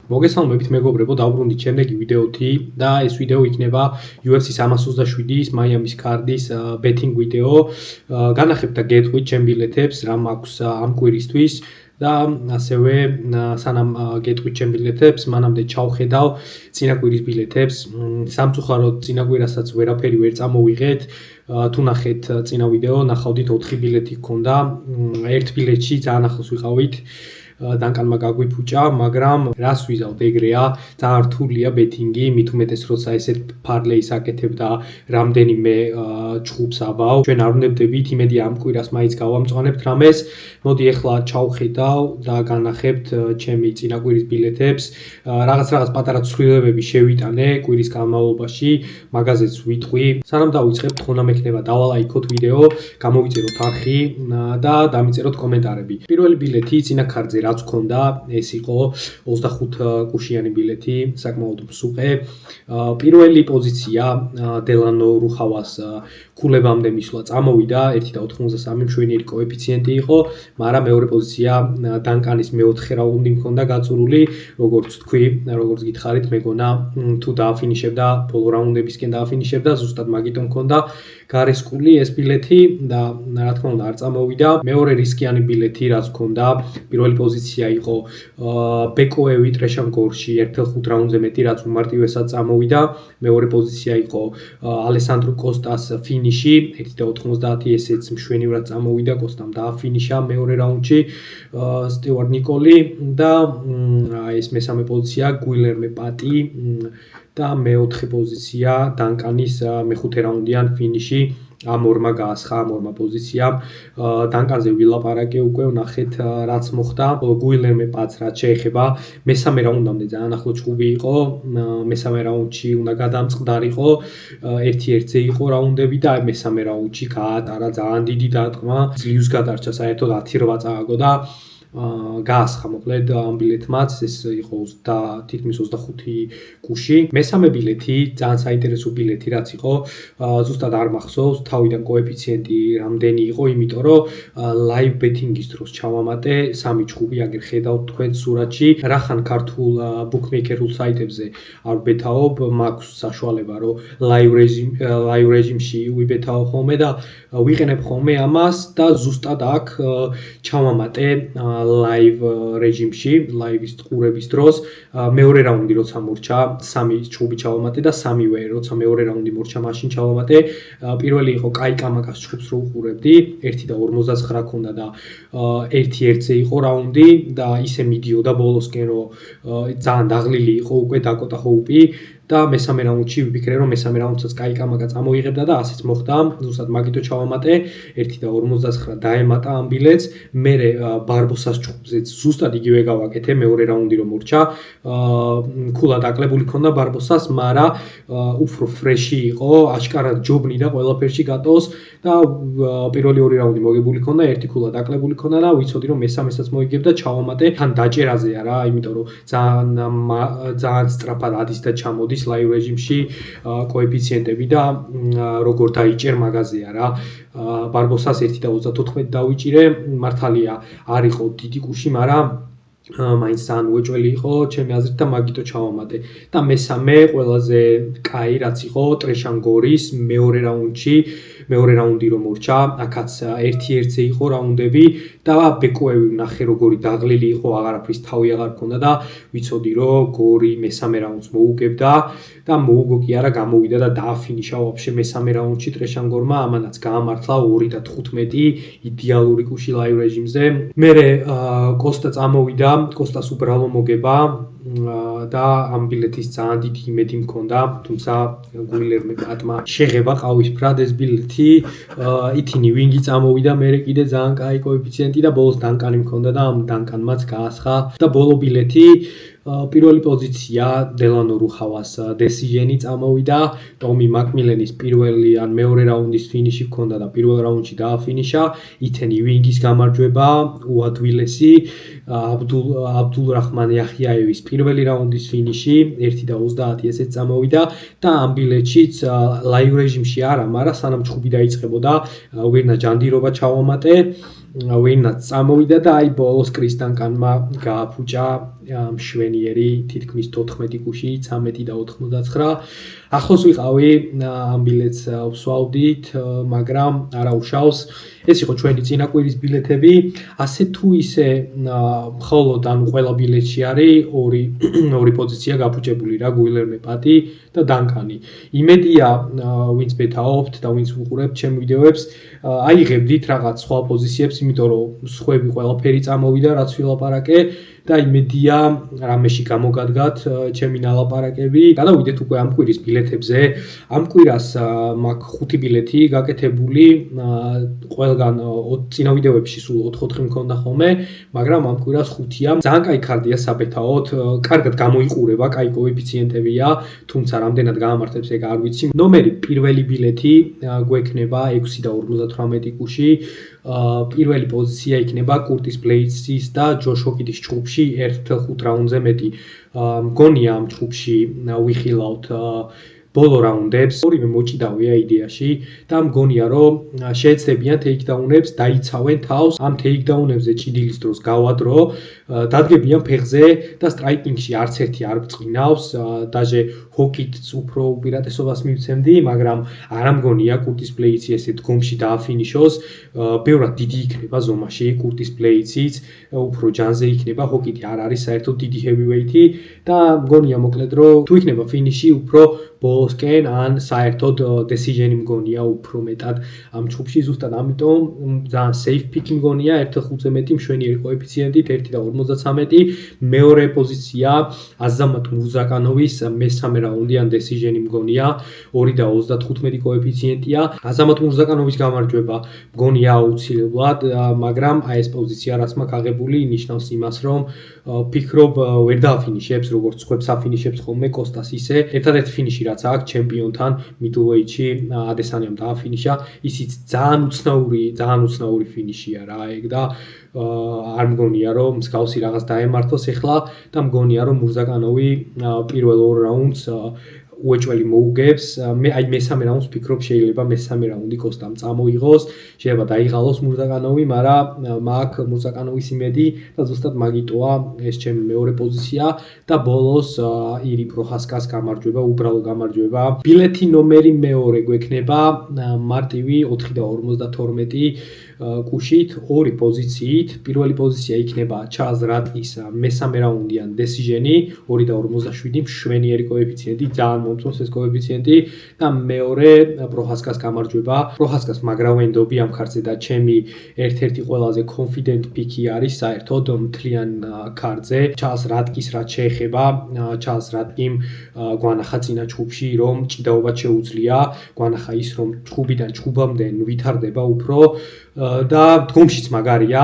მოგესალმებით მეგობრებო, დავბრუნდით შემდეგი ვიდეოთი და ეს ვიდეო იქნება UFC 327-ის მაიამის კარდის ბეტინგ ვიდეო. განახებთ და გეტყვით ჩემ ბილეთებს, რა მაქვს ამ კვირისთვის და ასევე სანამ გეტყვით ჩემ ბილეთებს, მანამდე ჩავხედავ წინა კვირის ბილეთებს. სამწუხაროდ წინა კვირასაც ვერაფერი ვერ წამოვიღეთ. თუ ნახეთ წინა ვიდეო, ნახავდით 4 ბილეთი გქონდა. ერთ ბილეთში ძალიან ახლოს ვიყავით. დანკანმა გაგვიფუჭა, მაგრამ რას ვიზავთ ეგრეა, ძალიან რთულია ბეტინგი, მით უმეტეს როცა ესეთ ფარლეის აკეთებ და რამდენიმე ჭუბს აბავ. ჩვენ არ უნდებით, იმედი ამ კვირას მაინც გავამწვანებთ რამეს. მოდი ახლა ჩავხედავ და განახებთ ჩემი წინა კვირის ბილეთებს. რაღაც პატარა ცვლილებები შევიტანე კვირის განმავლობაში, მაგაზეც ვიტყვი. სანამ დავიწყებთ, ხონა მექნება დავალაიქოთ ვიდეო, გამოვიწეროთ არხი და დამიწეროთ კომენტარები. პირველი ბილეთი წინა ქარდზე რაც გქონდა, ეს იყო 25 კუშიანი ბილეთი, საკმაოდ მსუყე. პირველი პოზიცია დელანო რუხავას ქულებამდე მისვლა წამოვიდა, 1.93 მშვენიერი კოეფიციენტი იყო, მაგრამ მეორე პოზიცია დანკანის მეოთხე რაუნდი მქონდა გაწურული, როგორც თქვი, როგორც გითხარით, მეგონა თუ დააფინიშებდა ბოლო რაუნდებისკენ დააფინიშებდა, ზუსტად მაგიტომ მქონდა გარესკული ეს ბილეთი და რა თქმა უნდა არ წამოვიდა. მეორე რისკიანი ბილეთი რაც მქონდა, პირველი პოზიცია იყო ბეკოევი ტრეშანგორში 1.5 რაუნდზე მეტი, რაც უმარტივესად წამოვიდა. მეორე პოზიცია იყო ალესანდრო კოსტას ფინიში 1.90, ესეც მშვენივრად წამოვიდა, კოსტამ დააფინიშა მეორე რაუნდში სტივარტ ნიკოლი და ეს მესამე პოზიცია გუილერმე პატი და მეოთხე პოზიცია დანკანის მეხუთე რაუნდიან ფინიში. ამ ორმა გაასხა ამ ორმა პოზიციამ. დანკანზე ვილაპარაკე უკვე, ვნახეთ რაც მოხდა. გუილერმე პატს რაც შეეხება, მესამე რაუნდამდე ძალიან ახლო ჭუბი იყო. მესამე რაუნდში უნდა გადამწყდარიყო. 1-1-ზე იყო რაუნდები და მესამე რაუნდში გაატარა ძალიან დიდი დარტყმა. ძლივს გადარჩა საერთოდ 10-8 წააგო და გაასხა მოკლედ ამ ბილეთმაც, ეს იყო თითქმის 25 კუში. მესამე ბილეთი ძალიან საინტერესო ბილეთი რაც იყო, ზუსტად არ მახსოვს თავიდან კოეფიციენტი რამდენი იყო, იმიტომ რომ ლაივ ბეტინგის დროს ჩავამატე 3 ჭუბი, აგერ ხედავთ თქვენ სურათში. რახან ქართულ ბუკმეიკერულ საიტებზე არ ვბეთაობ, მაქვს საშუალება რომ ლაივ რეჟიმში ვიბეთაო ხოლმე და ვიყენებ ხოლმე ამას და ზუსტად აქ ჩავამატე ლაივ რეჟიმში, ლაივის ყურების დროს, მეორე რაუნდი როცა მორჩა, 3 ჭუბი ჩავამატე და 3-ვე როცა მეორე რაუნდი მორჩა, მაშინ ჩავამატე. პირველი იყო კაი კამაკას ჭუბს რო უყურებდი, 1.59 ქონდა და 1-1-ზე იყო რაუნდი და ისე მიდიოდა ბოლოსკენ, რომ ძალიან დაღლილი იყო უკვე დაკოტა ჰოუპი. და მესამე რაუნდში ვიფიქრე რომ მესამე რაუნდსაც კაი კამაკა წამოიღებდა და ასეც მოხდა. ზუსტად მაგითო ჩავამატე 1.59 დაემატა ამ ბილეთს. მე ბარბოსას ჭუბზეც ზუსტად იგივე გავაკეთე მეორე რაუნდი რომ მორჩა. ქულა დაკლებული ქონდა ბარბოსას, მაგრამ უფრო ფრეში იყო, აშკარად ჯობნი და ყველაფერში გატოს და პირველი ორი რაუნდი მოგებული ქონდა, ერთი ქულა დაკლებული ქონდა და ვიცოდი რომ მესამესაც მოიგებდა, ჩავამატე. თან დაჭერაზეა რა, იმიტომ რომ ძალიან სწრაფად ადის და ჩამოდის ლაივ რეჟიმში კოეფიციენტები და როგორ დაიჭერ მაგაზეა რა. ბარბოსას 1.34 დავიჭირე, მართალია არ იყო დიდი კუში, მაგრამ მაინც ძალიან უეჭველი იყო ჩემი აზრით და მაგითო ჩავამატე. და მესამე ყველაზე კაი რაც იყო ტრეშანგორის მეორე რაუნდში, მეორე რაუნდი რომ მორჩა, აქაც 1-1-ზე იყო რაუნდები და ბეკოევი ვნახე როგორი დაღლილი იყო, აღარაფრის თავი აღარ ქონდა და ვიცოდი რომ გორი მესამე რაუნდს მოუგებდა და მოუგო კი არა, გამოვიდა და დააფინიშა ვაფშე მესამე რაუნდში ტრეშანგორმა, ამანაც გაამართლა 2.15 იდეალური კუში ლაივ რეჟიმზე. მერე კოსტა წამოვიდა, კოსტას უბრალო მოგება და ამ ბილეთის ძალიან დიდი იმედი მქონდა, თუმცა გუილერმე პატმა შეღება ყავისფრად ეს ბილეთი. ითინი ვინგი წამოვიდა, მერე კიდე ძალიან კაი კოეფიციენტი და ბოლოს დანკანი მქონდა და ამ დანკანმაც გაასხა და ბოლო ბილეთი პირველი პოზიცია დელანო რუხავას დესიჟენი წამოვიდა. ტომი მაკმილენის პირველი ან მეორე რაუნდის ფინიში ჰქონდა და პირველ რაუნდში დააფინიშა. ითენი ვინგის გამარჯვება, უადვილესი, აბდულ რაჰმან იახიაევის პირველი რაუნდის ფინიში 1.30 ესეც წამოვიდა და ამ ბილეთშიც ლაივ რეჟიმში არა, მაგრამ სანამ ჭუბი დაიწყებოდა, ვერნა ჯანდირობა ჩავამატე. ვინაც წამოვიდა და აი ბოლოს კრის დანკანმა გააფუჭა მშვენიერი თითქმის 14 გუში 13.99. ახლოს ვიყავი ამ ბილეთს ვსვავდით, მაგრამ არა უშავს. ეს იყო ჩვენი წინა კვირის ბილეთები. ასე თუ ისე მხოლოდ ანუ ყველა ბილეთში არის ორი პოზიცია გაფუჭებული რა, გუილერმე პატი და დანკანი. იმედია ვინც ბეთაობთ და ვინც უყურებთ ჩემ ვიდეოებს, აიღებდით რაღაც სხვა პოზიციებს, იმიტომ რომ სხვები ყველაფერი წამოვიდა, რაც ვილაპარაკე და იმედია რამეში გამოგადგათ ჩემი ნალაპარაკები. გადავიდეთ უკვე ამ კვირის ბილეთებზე. ამ კვირას მაქვს 5 ბილეთი გაკეთებული. ყველგან წინა ვიდეოებში სულ 4-4 მქონდა ხოლმე, მაგრამ ამ კვირას 5-ია. ძალიან კაი ქარდია საბეთაოდ, კარგად გამოიყურება, კაი კოეფიციენტებია, თუმცა რამდენად გაამართებს ეგ არ ვიცი. ნომერი პირველი ბილეთი გვექნება 6.58 გუში. პირველი პოზიცია იქნება კურტის ბლეიცის და ჯოშ ჰოკიდის ჯგუფში 1.5 რაუნდზე მეტი. მგონია ამ ჯგუფში ვიხილავთ ბოლო რაუნდებს, ორივე მოჭიდავია იდეაში და მგონია რომ შეეცდებიან ტეიქდაუნებს დაიცავენ თავს. ამ ტეიქდაუნებზე ჭიდილის დროს გავადრო, დადგებიან ფეხზე და სტრაიკინგში არც ერთი არ ბრწყინავს. დაჟე ჰოკიდს უფრო უპირატესობას მივცემდი, მაგრამ არ მგონია კურტის ბლეიცი ესე დგომში დააფინიშოს. ბევრად დიდი იქნება ზომაში კურტის ბლეიციც, უფრო ჯანზე იქნება, ჰოკიდი არ არის საერთოდ დიდი ჰევივეითი და მგონია მოკლედ რომ თუ იქნება ფინიში უფრო ბოლოსკენ ან საერთოდ decision-ი მგონია უფრო მეტად ამ ჯგუფში, ზუსტად ამიტომ ძალიან safe pick მგონია 1.5-ზე მეტი მშვენიერი კოეფიციენტით 1.53. მეორე პოზიცია აზამატ მურზაკანოვის მესამე რაუნდიან decision-ი მგონია 2.35 კოეფიციენტია. აზამატ მურზაკანოვის გამარჯვება მგონია აუცილებლად, მაგრამ აი ეს პოზიცია რაც მაქვს აღებული ნიშნავს იმას, რომ ფიქრობ ვერ დააფინიშებს როგორც სხვებს αφინიშებს ხოლმე კოსტას ისე. ერთადერთი ფინიში რაც აქვს ჩემპიონთან middleweight-ში ადესანიამ დააფინიშა, ისიც ძალიან უცნაური ფინიშია რა ეგ და არ მგონია რომ მსგავსი რაღაც დაემართოს ახლა და მგონია რომ მურზაკანოვი პირველ 2 რაუნდს უეჭველი მოუგებს. მე აი მესამე რაუნდს ვფიქრობ შეიძლება მესამე რაუნდი კოსტამ წამოიღოს, შეიძლება დაიღალოს მურზაკანოვი, მაგრამ მაქვს მურზაკანოვის იმედი და ზუსტად მაგიტოა ეს ჩემი მეორე პოზიცია და ბოლოს ირი პროხასკას გამარჯვება, უბრალო გამარჯვება. ბილეთი ნომერი მეორე გვექნება მარტივი 4.52 კუშით, ორი პოზიციით. პირველი პოზიცია იქნება ჩარლზ რატკის მესამე რაუნდიან decision-ი 2.57 მშვენიერი კოეფიციენტი, ძალიან მომწონს ეს კოეფიციენტი და მეორე პროხასკას გამარჯვება. პროხასკას მაგრავენდობი ამ ქარდზე და ჩემი ერთ-ერთი ყველაზე confident pick-ი არის საერთოდ მთლიან ქარდზე. ჩარლზ რატკის რაც შეეხება, ჩარლზ რატკიმ გვანახა წინა ჯგუფში რომ ჭიდაობა შეუძლია, გვანახა ის რომ ჯგუფიდან ჯგუფამდე ვითარდება უფრო და დგომშიც მაგარია,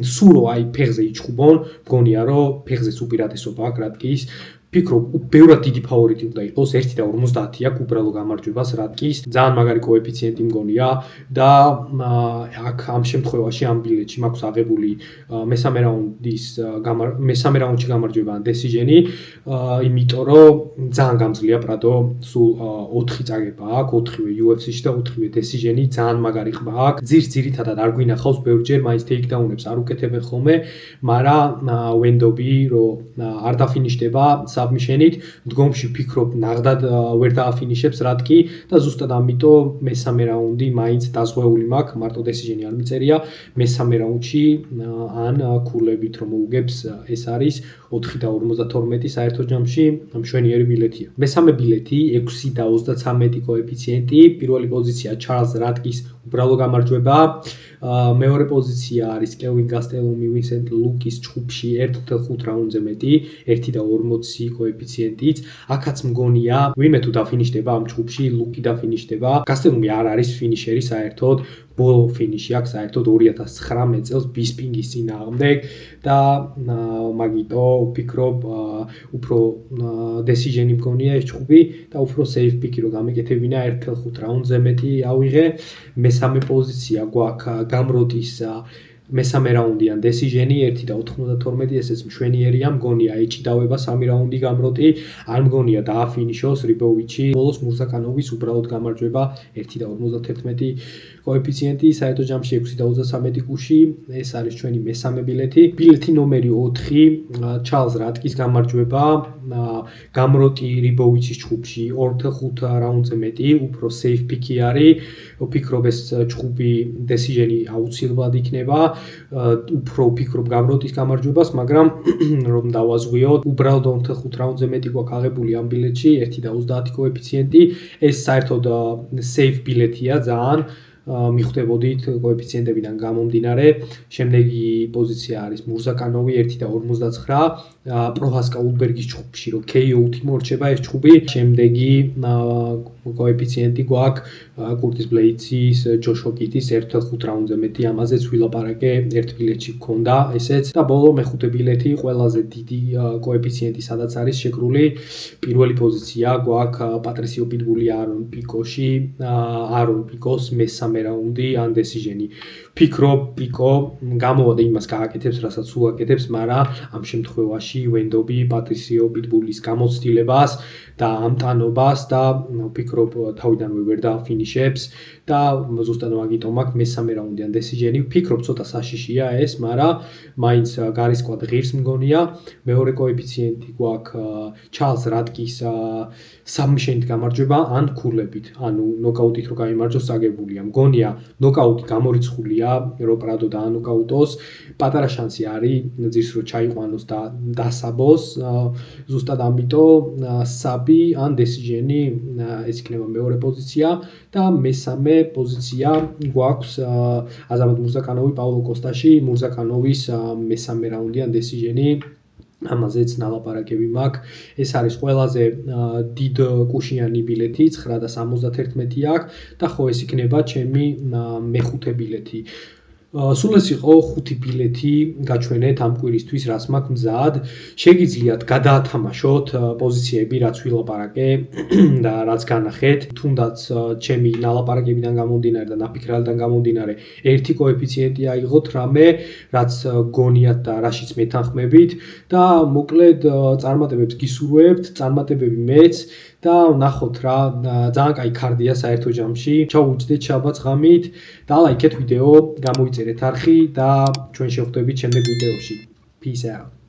სულო აი ფეხზე იჭუბონ, მგონია რომ ფეხზეც უპირატესობა აქვს რატკის. ფიქრობ, ბევრად დიდი ფავორიტი უნდა იყოს, 1.50 აქვს უბრალო გამარჯვებას რატკის, ძალიან მაგარი კოეფიციენტი მგონია და აქ ამ შემთხვევაში ამ ბილეთში მაქვს აღებული მესამე რაუნდში გამარჯვება decision-ი, იმიტომ რომ ძალიან გამძლეა პრადო, სულ 4 წაგება აქვს, 4-ვე UFC-ში და 4-ვე decision-ი, ძალიან მაგარი ყბა აქვს. ძირს ძირითადად არ გვინახავს ბევრჯერ მაინც ტეიქდაუნებს არ უკეთებენ ხოლმე, მაგრამ ვენდობი რომ არ დაფინიშდება submission-ით, დგომში ვფიქრობ ნაღდად ვერ დააფინიშებს რატკი და ზუსტად ამიტომ მესამე რაუნდი მაინც დაზღვეული მაქვს, მარტო decision-ი არ მიწერია. მესამე რაუნდში ან ქულებით რომ მოუგებს, ეს არის 4.52 საერთო ჯამში მშვენიერი ბილეთია. მესამე ბილეთი 6.33 კოეფიციენტი, პირველი პოზიცია ჩარლზ რატკის უბრალო გამარჯვება. მეორე პოზიცია არის კელვინ გასტელუმი ვინსენტ ლუკის ჯგუფში 1.5 რაუნდზე მეტი, 1.40 კოეფიციენტით. აქაც მგონია ვინმე თუ დაფინიშდება ამ ჯგუფში, ლუკი დაფინიშდება. გასტელუმი არ არის ფინიშერი საერთოდ, ბოლო ფინიში აქვს საერთოდ 2019 წელს ბისპინგის წინააღმდეგ და მაგიტო ვფიქრობ უფრო decision-ი მგონია ეს ჯგუფი და უფრო safe pick-ი რომ გამეკეთებინა 1.5 რაუნდზე მეტი ავიღე. მესამე პოზიცია გვაქვს გამროტის მესამე რაუნდიან decision-ი 1-92, ესეც მშვენიერია, მგონია ეჭიდავება 3 რაუნდი გამროტი, არ მგონია დააფინიშოს რიბოვიჩი. ბოლოს მურზაკანოვის უბრალოდ გამარჯვება 1-51 კოეფიციენტი, საერთო ჯამში 6-33 კუში, ეს არის ჩვენი მესამე ბილეთი. ბილეთი ნომერი 4, ჩარლზ რატკის გამარჯვება, გამროტი რიბოვიჩის ჩხუბში 2-5 რაუნდზე მეტი, უფრო safe pick-ი არის. ვფიქრობ ეს ჩხუბი decision-ი აუცილებლად იქნება. უფრო ვფიქრობ გამროტის გამარჯვებას, მაგრამ რომ დავაზღვიოთ, უბრალოდ 2-5 რაუნდზე მეტი გვაქვს აღებული ამ ბილეთში, 1-30 კოეფიციენტი, ეს საერთოდ safe ბილეთია ძალიან. მიხვდებოდით კოეფიციენტებიდან გამომდინარე. შემდეგი პოზიცია არის მურზაკანოვი 1-59, პროჰასკა ულბერგის ჩხუბში, რომ KO-ით მორჩება ეს ჩხუბი. შემდეგი კოეფიციენტი გვაქვს კურტის ბლეიცის, ჯოშ ჰოკიტის 1-5 რაუნდზე მეტი, ამაზეც ვილაპარაკე ერთ ბილეთში გქონდა ესეც. და ბოლო მეხუთე ბილეთი, ყველაზე დიდი კოეფიციენტი, სადაც არის შეკრული. პირველი პოზიცია გვაქვს პატრისიო პიტბული არონ პიკოში, არონ პიკოს მესამე რაუნდი ან decision-ი. ვფიქრობ, პიკო გამოვადა იმას გააკეთებს, რასაც სულ აკეთებს, მაგრამ ამ შემთხვევაში ვენდობი პატრისიო პიტბულის გამოცდილებას და ამტანობას და ვფიქრობ თავიდანვე ვერ დააფინიშებს და ზუსტად მაგიტომ აქ მესამე რაუნდიან decision-ი. ვფიქრობ ცოტა საშიშია ეს, მაგრამ მაინც გარისკვად ღირს მგონია. მეორე კოეფიციენტი გვაქვს ჩარლზ რატკის submission-ით გამარჯვება ან ქულებით, ანუ ნოკაუტით რო გაიმარჯვოს აგებულია. მგონია ნოკაუტი გამორიცხულია, რომ პრადო დაანოკაუტოს. პატარა შანსი არის ძირს რო ჩაიყვანოს და დასაბოს. ზუსტად ამიტომ საბი ან decision-ი ეს იქნება მეორე პოზიცია და მესამე პოზიცია გვაქვს აზამატ მურზაკანოვი პაულო კოსტაში, მურზაკანოვის მესამე რაუნდიან decision-ი. ამაზეც ნალაპარაკები მაქვს. ეს არის ყველაზე დიდ კუშიანი ბილეთი, 9-71 აქვს და ხო ეს იქნება ჩემი მეხუთე ბილეთი. სულ ეს იყო 5 ბილეთი გაჩვენეთ ამ კვირისთვის, რაც მაქვს მზად. შეგიძლიათ გადაათამაშოთ პოზიციები, რაც ვილაპარაკე და რაც განახეთ. თუნდაც ჩემი ნალაპარაკებიდან გამომდინარე და ნაფიქრალიდან გამომდინარე, ერთი კოეფიციენტი აიღოთ რამე, რაც გონიათ და რაშიც მეთანხმებით და მოკლედ წარმატებებს გისურვებთ, წარმატებები მეც და ნახოთ რა, ძალიან კაი ქარდია საერთო ჯამში. ჩაუვიწყდეთ შაბათს ღამით და ლაიქეთ ვიდეო, გამოიწერეთ არხი და ჩვენ შევხვდებით შემდეგ ვიდეოში. Peace out.